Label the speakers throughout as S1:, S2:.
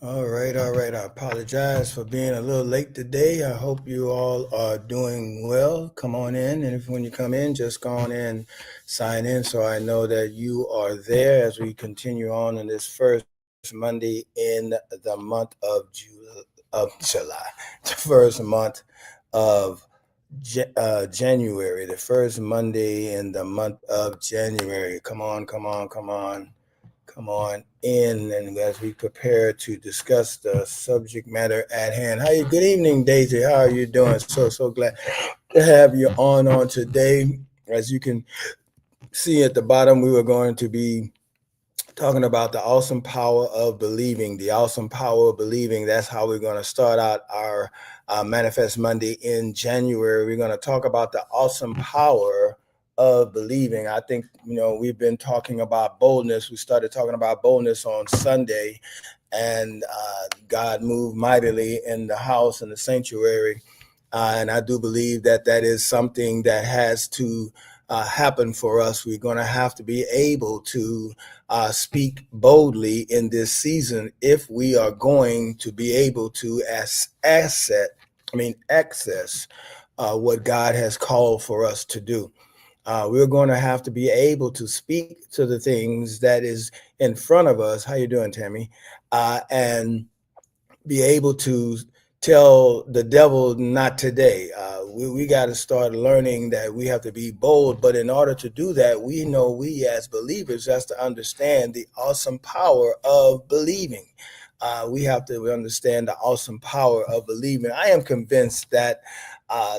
S1: All right, all right. I apologize for being a little late today. I hope you all are doing well. Come on in, and if when you come in, just go on in, sign in, so I know that you are there as we continue on in this first Monday in the month of July, the first month of January, the first Monday in the month of January. Come on, come on, come on. Come on in, and as we prepare to discuss the subject matter at hand. How you? Good evening, Daisy. How are you doing? So glad to have you on today. As you can see at the bottom, we were going to be talking about the awesome power of believing. The awesome power of believing. That's how we're going to start out our Manifest Monday in January. We're going to talk about the awesome power of believing. I think, we've been talking about boldness. We started talking about boldness on Sunday, and God moved mightily in the house, in the sanctuary. And I do believe that that is something that has to happen for us. We're going to have to be able to speak boldly in this season if we are going to be able to access what God has called for us to do. We're going to have to be able to speak to the things that is in front of us. How you doing, Tammy? And be able to tell the devil not today. We got to start learning that we have to be bold. But in order to do that, we as believers has to understand the awesome power of believing. We have to understand the awesome power of believing. I am convinced that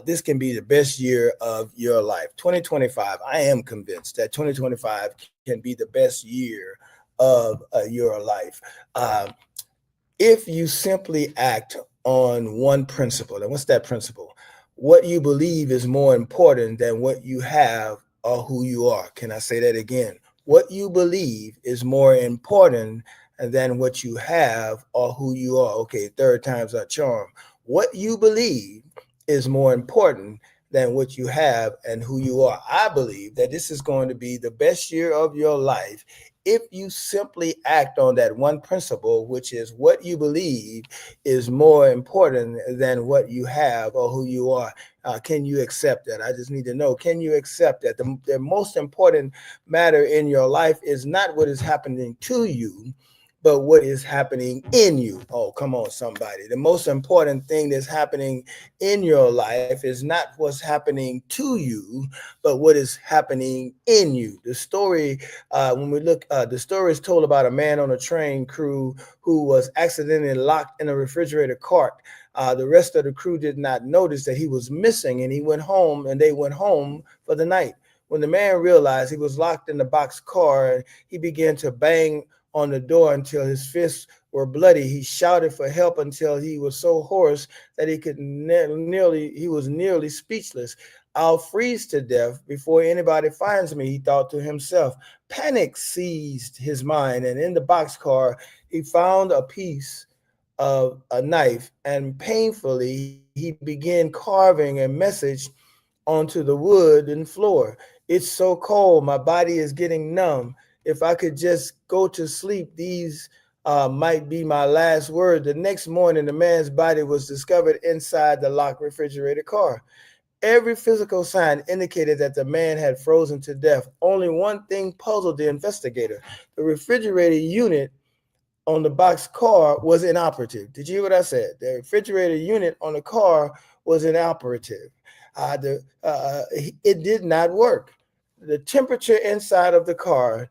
S1: this can be the best year of your life. 2025, I am convinced that 2025 can be the best year of your life. If you simply act on one principle, and what's that principle? What you believe is more important than what you have or who you are. Can I say that again? What you believe is more important than what you have or who you are. Okay, third time's a charm. What you believe is more important than what you have and who you are. I believe that this is going to be the best year of your life if you simply act on that one principle, which is what you believe is more important than what you have or who you are. Can you accept that? I just need to know, can you accept that? The most important matter in your life is not what is happening to you, but what is happening in you. Oh, come on, somebody. The most important thing that's happening in your life is not what's happening to you, but what is happening in you. The story, when we look, the story is told about a man on a train crew who was accidentally locked in a refrigerator cart. The rest of the crew did not notice that he was missing, and he went home, and they went home for the night. When the man realized he was locked in the box car, he began to bang on the door until his fists were bloody. He shouted for help until he was so hoarse that he was nearly speechless. I'll freeze to death before anybody finds me, he thought to himself. Panic seized his mind, and in the boxcar, he found a piece of a knife, and painfully he began carving a message onto the wood and floor. It's so cold, my body is getting numb. If I could just go to sleep, these might be my last word. The next morning, the man's body was discovered inside the locked refrigerated car. Every physical sign indicated that the man had frozen to death. Only one thing puzzled the investigator. The refrigerator unit on the box car was inoperative. Did you hear what I said? The refrigerator unit on the car was inoperative. It did not work. The temperature inside of the car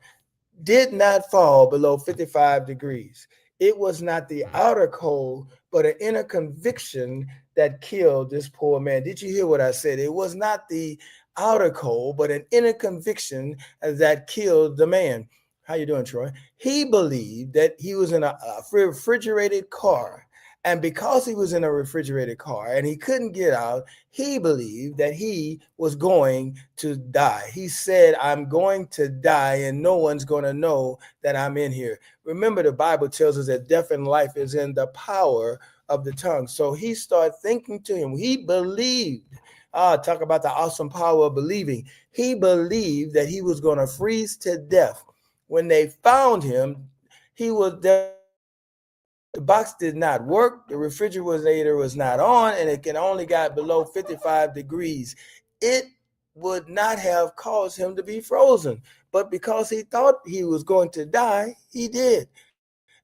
S1: did not fall below 55 degrees. It was not the outer cold, but an inner conviction that killed this poor man. Did you hear what I said? It was not the outer cold, but an inner conviction that killed the man. How you doing, Troy? He believed that he was in a refrigerated car. And because he was in a refrigerated car and he couldn't get out, he believed that he was going to die. He said, I'm going to die and no one's going to know that I'm in here. Remember, the Bible tells us that death and life is in the power of the tongue. So he started thinking to him. He believed. Talk about the awesome power of believing. He believed that he was going to freeze to death. When they found him, he was there the box did not work, the refrigerator was not on, and it can only got below 55 degrees, it would not have caused him to be frozen. But because he thought he was going to die, he did.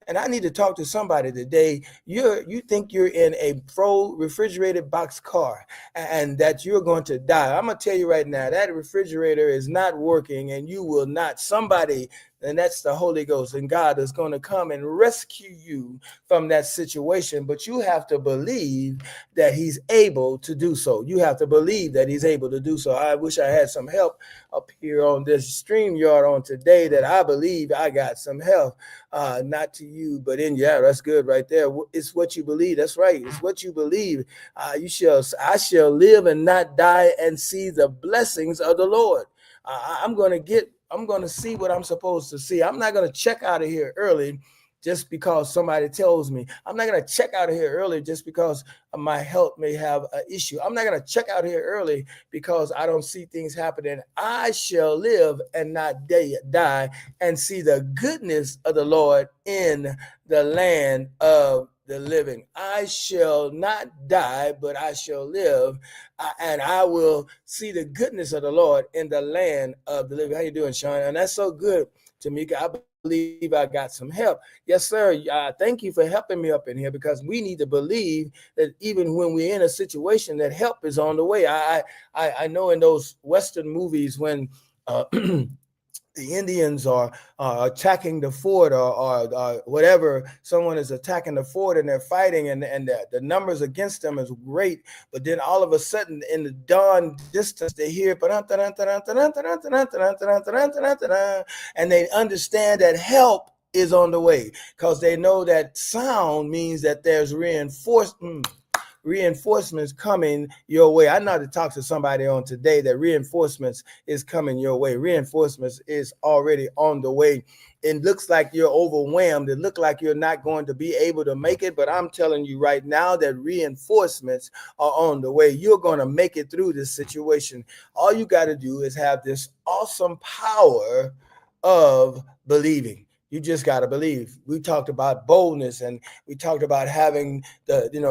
S1: And I need to talk to somebody today. You think you're in a refrigerated box car and that you're going to die. I'm gonna tell you right now, that refrigerator is not working and you will not. Somebody, and that's the Holy Ghost and God, is going to come and rescue you from that situation. But you have to believe that he's able to do so. You have to believe that he's able to do so. I wish I had some help up here on this StreamYard on today, that I believe I got some help. Not to you, but in, yeah, that's good right there. It's what you believe. That's right. It's what you believe. I shall live and not die and see the blessings of the Lord. I'm going to see what I'm supposed to see. I'm not going to check out of here early just because somebody tells me. I'm not going to check out of here early just because my health may have an issue. I'm not going to check out here early because I don't see things happening. I shall live and not die and see the goodness of the Lord in the land of the living. I shall not die, but I shall live, and I will see the goodness of the Lord in the land of the living. How you doing, Sean? And that's so good, Tamika. I believe I got some help. Yes, sir. Thank you for helping me up in here, because we need to believe that even when we're in a situation, that help is on the way. I know in those Western movies when the Indians are attacking the fort, or whatever, someone is attacking the fort and they're fighting, and the numbers against them is great. But then all of a sudden in the dawn distance, they hear, and they understand that help is on the way, because they know that sound means that there's reinforcements coming your way. I know how to talk to somebody on today that reinforcements is coming your way. Reinforcements is already on the way. It looks like you're overwhelmed. It looks like you're not going to be able to make it, but I'm telling you right now that reinforcements are on the way. You're going to make it through this situation. All you got to do is have this awesome power of believing. You just got to believe. We talked about boldness, and we talked about having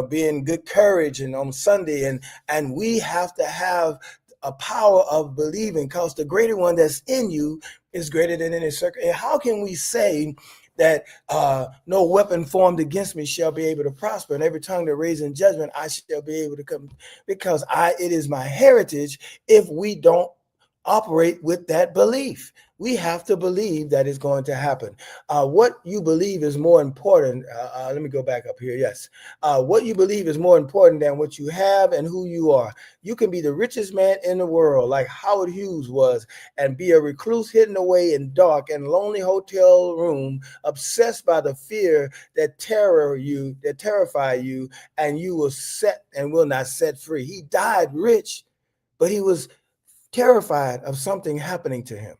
S1: being good courage, and on Sunday, and we have to have a power of believing, because the greater one that's in you is greater than any circle. And how can we say that no weapon formed against me shall be able to prosper, and every tongue that raises in judgment I shall be able to come, because it is my heritage, if we don't operate with that belief. We have to believe that it's going to happen. What you believe is more important. Let me go back up here. Yes. What you believe is more important than what you have and who you are. You can be the richest man in the world, like Howard Hughes was, and be a recluse hidden away in dark and lonely hotel room, obsessed by the fear that terrify you, and you will not set free. He died rich, but he was terrified of something happening to him.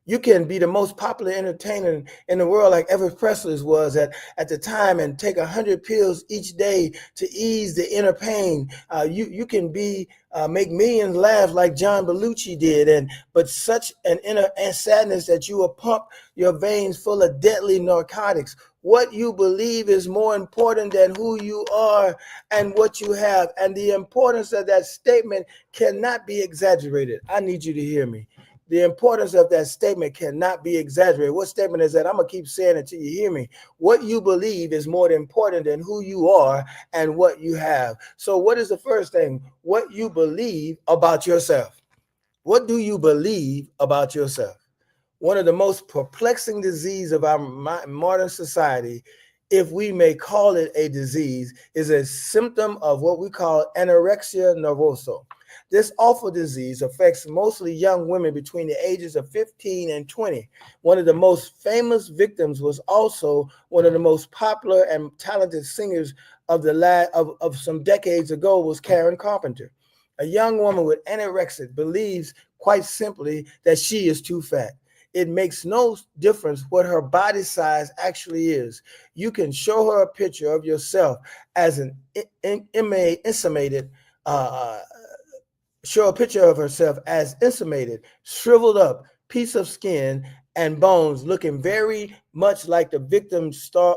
S1: You can be the most popular entertainer in the world, like Elvis Presley was at the time, and take 100 pills each day to ease the inner pain. You can make millions laugh like John Belushi did, but such an inner sadness that you will pump your veins full of deadly narcotics. What you believe is more important than who you are and what you have. And the importance of that statement cannot be exaggerated. I need you to hear me. The importance of that statement cannot be exaggerated. What statement is that? I'm going to keep saying it till you hear me. What you believe is more important than who you are and what you have. So what is the first thing? What you believe about yourself. What do you believe about yourself? One of the most perplexing diseases of our modern society, if we may call it a disease, is a symptom of what we call anorexia nervosa. This awful disease affects mostly young women between the ages of 15 and 20. One of the most famous victims was also one of the most popular and talented singers of some decades ago, was Karen Carpenter. A young woman with anorexia believes quite simply that she is too fat. It makes no difference what her body size actually is. You can show her a picture of yourself as show a picture of herself as emaciated, shriveled up piece of skin, and bones, looking very much like the victim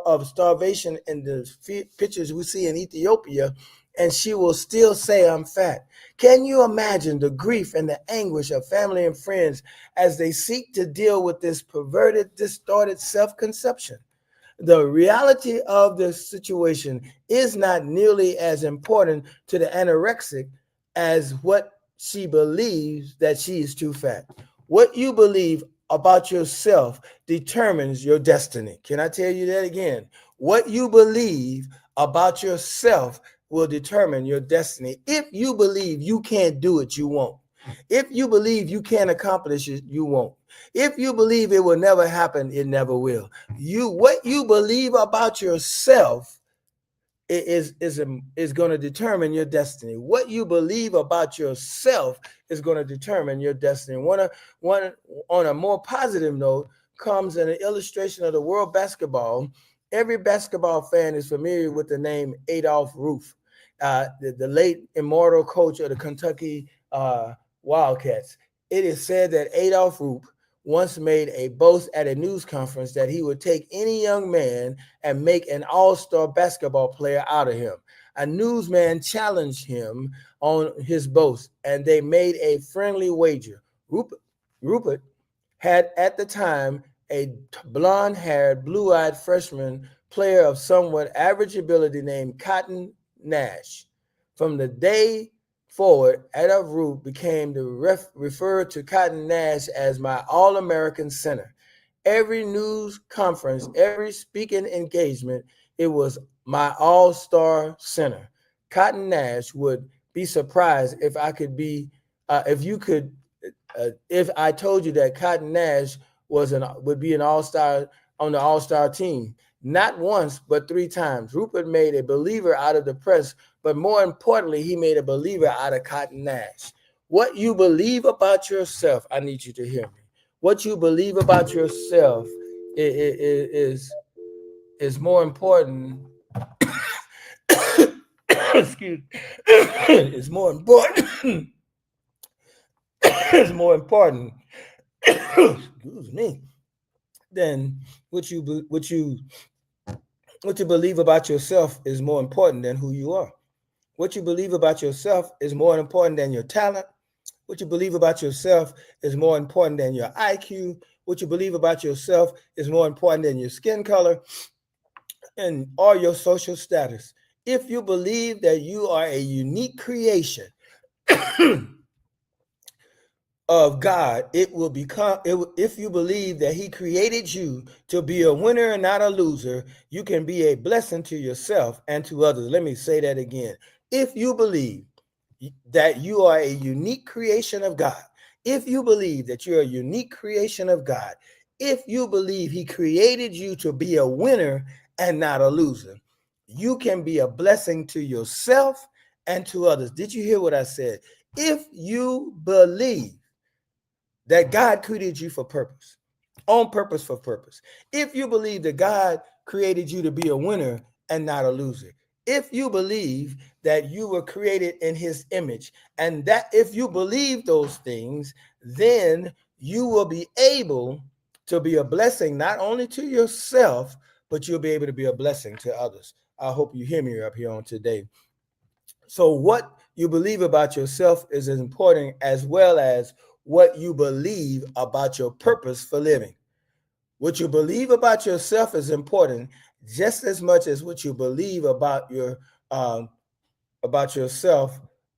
S1: of starvation in the pictures we see in Ethiopia, and she will still say, I'm fat. Can you imagine the grief and the anguish of family and friends as they seek to deal with this perverted, distorted self-conception? The reality of the situation is not nearly as important to the anorexic as what she believes that she is too fat. What you believe about yourself determines your destiny. Can I tell you that again? What you believe about yourself will determine your destiny. If you believe you can't do it, you won't. If you believe you can't accomplish it, you won't. If you believe it will never happen, it never will. What you believe about yourself is going to determine your destiny. What you believe about yourself is going to determine your destiny. One on a more positive note comes an illustration of the world basketball. Every basketball fan is familiar with the name Adolph Ruth, the late immortal coach of the Kentucky Wildcats. It is said that Adolph Ruth once made a boast at a news conference that he would take any young man and make an all-star basketball player out of him. A newsman challenged him on his boast, and they made a friendly wager. Rupert had at the time a blonde-haired, blue-eyed freshman player of somewhat average ability named Cotton Nash. From the day forward, Adolph Ruth became referred to Cotton Nash as my All-American center. Every news conference, every speaking engagement, it was my all-star center. Cotton Nash would be surprised if I could be, if I told you that Cotton Nash would be an all-star on the all-star team. Not once, but 3 times. Rupert made a believer out of the press, but more importantly, he made a believer out of Cotton Nash. What you believe about yourself, I need you to hear me. What you believe about yourself is more important. Excuse me. It's more important. It's more important. Excuse me. Than what you believe about yourself is more important than who you are. What you believe about yourself is more important than your talent. What you believe about yourself is more important than your IQ. What you believe about yourself is more important than your skin color and or your social status. If you believe that you are a unique creation of God, it will become, if you believe that he created you to be a winner and not a loser, you can be a blessing to yourself and to others. Let me say that again. If you believe that you are a unique creation of God, if you believe that you're a unique creation of God, if you believe he created you to be a winner and not a loser, you can be a blessing to yourself and to others. Did you hear what I said? If you believe that God created you for purpose, on purpose for purpose. If you believe that God created you to be a winner and not a loser. If you believe that you were created in his image, and that if you believe those things, then you will be able to be a blessing not only to yourself, but you'll be able to be a blessing to others. I hope you hear me up here on today. So what you believe about yourself is as important as well as what you believe about your purpose for living. What you believe about yourself is important just as much as what you believe about yourself.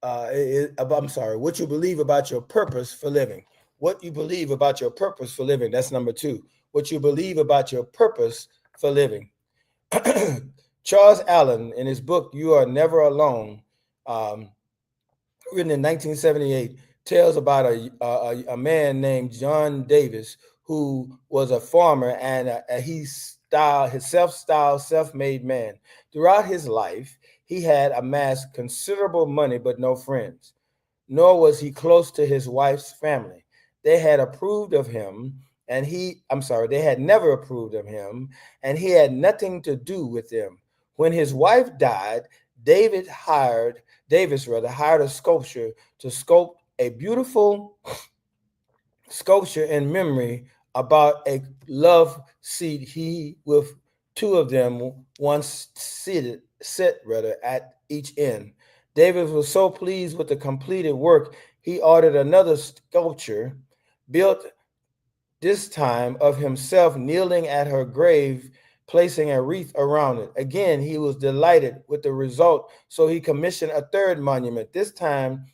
S1: I'm sorry. What you believe about your purpose for living. What you believe about your purpose for living. That's number 2. What you believe about your purpose for living. Charles Allen, in his book "You Are Never Alone," written in 1978, tells about a man named John Davis who was a farmer, and his self-styled, self-made man. Throughout his life, he had amassed considerable money, but no friends. Nor was he close to his wife's family. They had approved of him, and they had never approved of him, and he had nothing to do with them. When his wife died, Davis hired a sculptor to sculpt a beautiful sculpture in memory about a love seat he with two of them once sit rather at each end. David was so pleased with the completed work, he ordered another sculpture built this time of himself kneeling at her grave, placing a wreath around it. Again, he was delighted with the result, so he commissioned a third monument, this time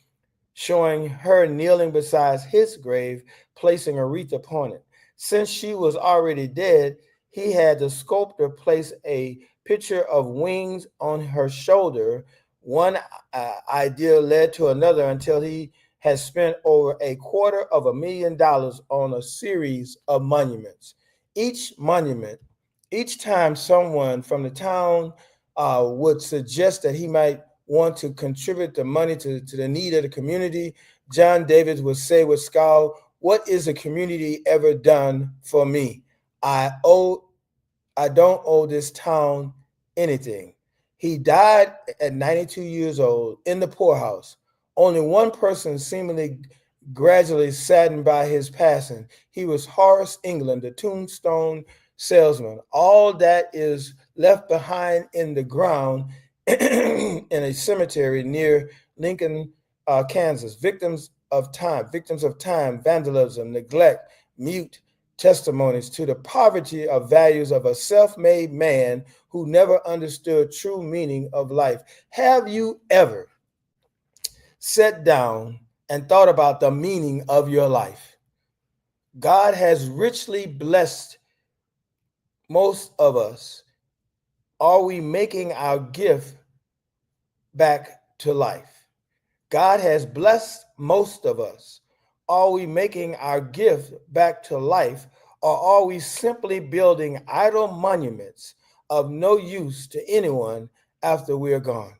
S1: showing her kneeling beside his grave, placing a wreath upon it. Since she was already dead, he had the sculptor place a picture of wings on her shoulder. One idea led to another until he has spent over $250,000 on a series of monuments. Each monument, each time someone from the town would suggest that he might want to contribute the money to the need of the community, John Davis would say with scowl, "What is the community ever done for me? I owe I don't owe this town anything." He died at 92 years old in the poorhouse. Only one person seemingly gradually saddened by his passing. He was Horace England, the tombstone salesman. All that is left behind in the ground in a cemetery near Lincoln, Kansas. Victims of time, vandalism, neglect, mute testimonies to the poverty of values of a self-made man who never understood true meaning of life. Have you ever sat down and thought about the meaning of your life? God has richly blessed most of us. Are we making our gift back to life? God has blessed most of us. Are we making our gift back to life, or are we simply building idle monuments of no use to anyone after we are gone?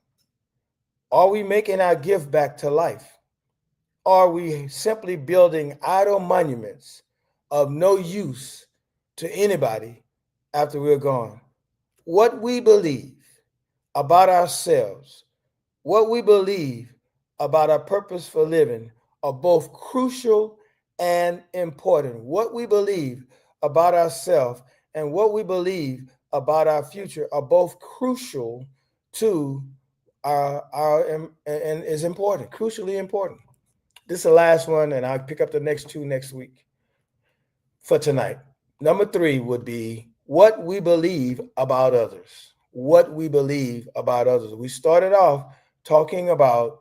S1: Are we making our gift back to life? Are we simply building idle monuments of no use to anybody after we're gone? What we believe about ourselves, what we believe about our purpose for living are both crucial and important. What we believe about ourselves and what we believe about our future are both crucial to our and is important, crucially important. This is the last one, and I'll pick up the next two next week for tonight. Number 3 would be what we believe about others. What we believe about others. We started off talking about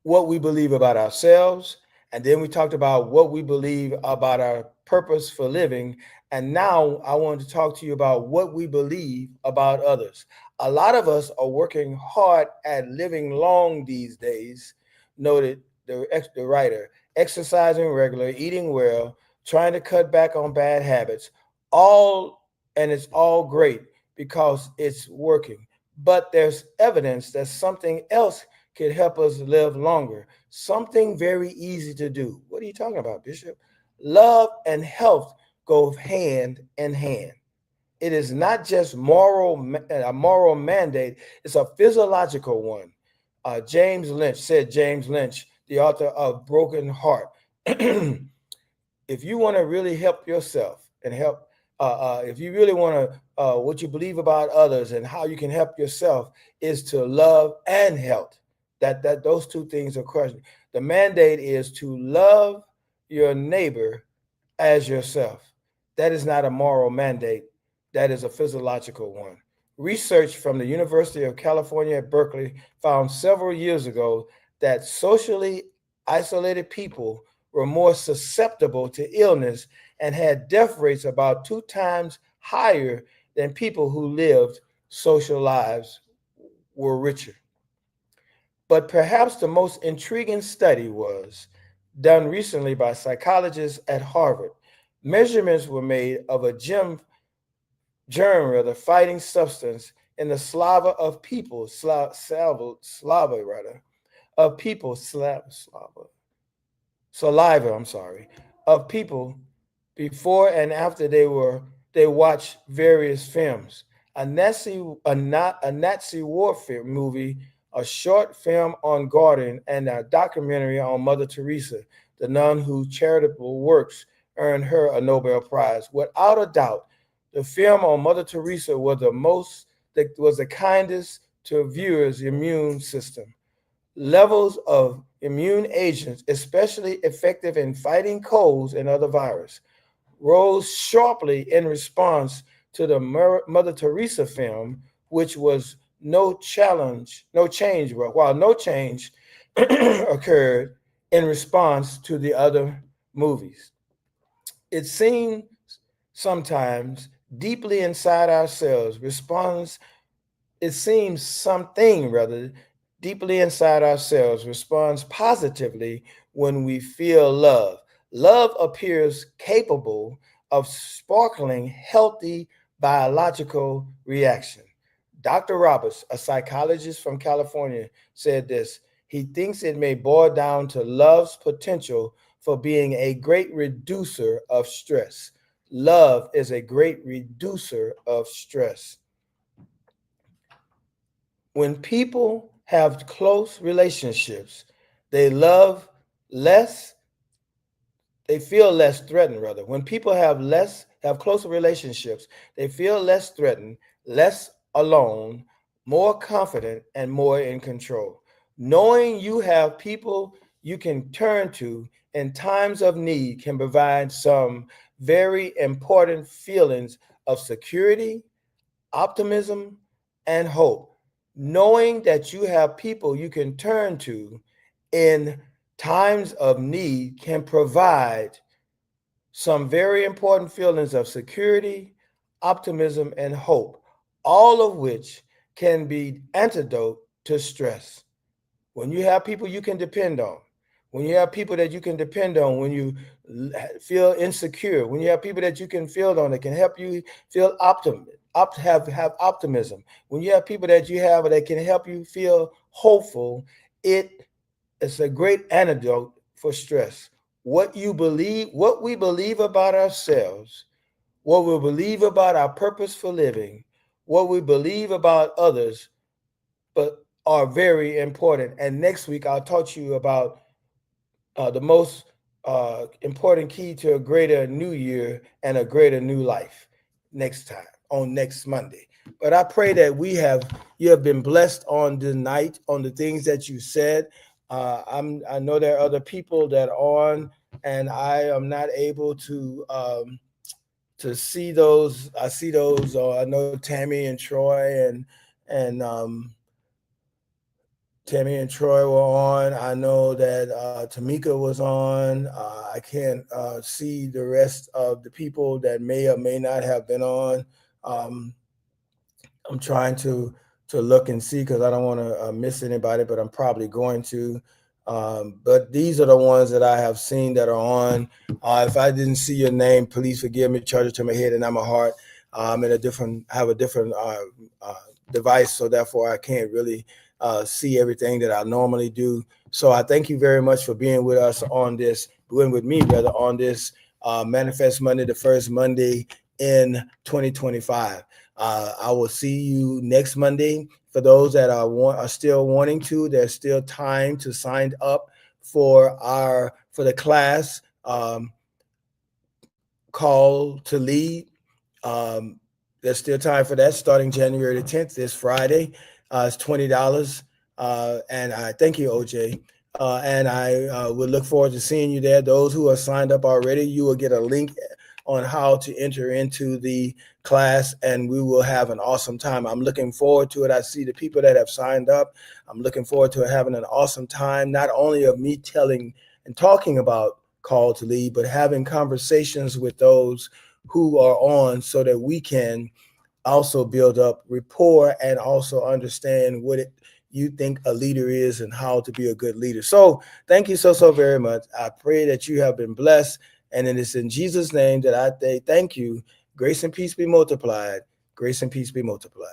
S1: what we believe about ourselves, and then we talked about what we believe about our purpose for living. And now I want to talk to you about what we believe about others. A lot of us are working hard at living long these days, noted the writer, exercising regular, eating well, trying to cut back on bad habits, and it's all great because it's working. But there's evidence that something else could help us live longer. Something very easy to do. What are you talking about, Bishop? Love and health go hand in hand. It is not just a moral mandate, it's a physiological one. James Lynch, the author of Broken Heart. If you want to really help yourself and if you really want to, what you believe about others and how you can help yourself is to love and health. That those two things are questioned. The mandate is to love your neighbor as yourself. That is not a moral mandate. That is a physiological one. Research from the University of California at Berkeley found several years ago that socially isolated people were more susceptible to illness and had death rates about 2 times higher than people who lived social lives were richer. But perhaps the most intriguing study was done recently by psychologists at Harvard. Measurements were made of a germ, fighting substance in the saliva of people, saliva, of people before and after they watched various films. A Nazi warfare movie, a short film on Gordon, and a documentary on Mother Teresa, the nun whose charitable works earned her a Nobel Prize. Without a doubt, the film on Mother Teresa was the kindest to viewers' immune system. Levels of immune agents, especially effective in fighting colds and other viruses, rose sharply in response to the Mother Teresa film, which was no change, while no change occurred in response to the other movies. It seems sometimes deeply inside ourselves responds it seems something rather deeply inside ourselves responds positively when we feel love. Love appears capable of sparkling healthy biological reaction. Dr. Roberts, a psychologist from California, said this. He thinks it may boil down to love's potential for being a great reducer of stress. Love is a great reducer of stress. When people have close relationships, they love less, they feel less threatened rather. When people have closer relationships, they feel less threatened, less alone, more confident and more in control. Knowing you have people you can turn to in times of need can provide some very important feelings of security, optimism, and hope. Knowing that you have people you can turn to in times of need can provide some very important feelings of security, optimism, and hope, all of which can be antidote to stress. When you have people you can depend on, when you have people that you can depend on, when you feel insecure, when you have people that you can feel on that can help you feel have optimism, when you have people that you have that can help you feel hopeful, it is a great antidote for stress. What we believe about ourselves, what we believe about our purpose for living, what we believe about others, but are very important. And next week, I'll talk to you about the most important key to a greater new year and a greater new life next time on next Monday. But I pray that you have been blessed on the night on the things that you said. I know there are other people that are on, and I am not able to see those. I see those. I know Tammy and Troy and Tammy and Troy were on. I know that Tamika was on. I can't see the rest of the people that may or may not have been on. Um, I'm trying to look and see because I don't want to miss anybody, but I'm probably going to. But these are the ones that I have seen that are on. If I didn't see your name, please forgive me. Charge it to my head and not my heart. I'm in have a different device, so therefore I can't really see everything that I normally do. So I thank you very much for being with us on this, being with me rather on this Manifest Monday, the first Monday in 2025. I will see you next Monday. For those that are still wanting to, there's still time to sign up for the class Call to Lead. There's still time for that starting January the 10th, this Friday. It's $20. And I thank you, OJ. And I would look forward to seeing you there. Those who are signed up already, you will get a link on how to enter into the class, and we will have an awesome time. I'm looking forward to it. I see the people that have signed up. I'm looking forward to having an awesome time, not only of me telling and talking about Call to Lead, but having conversations with those who are on so that we can also build up rapport and also understand you think a leader is and how to be a good leader. So thank you so very much. I pray that you have been blessed. And it is in Jesus' name that I say thank you. Grace and peace be multiplied. Grace and peace be multiplied.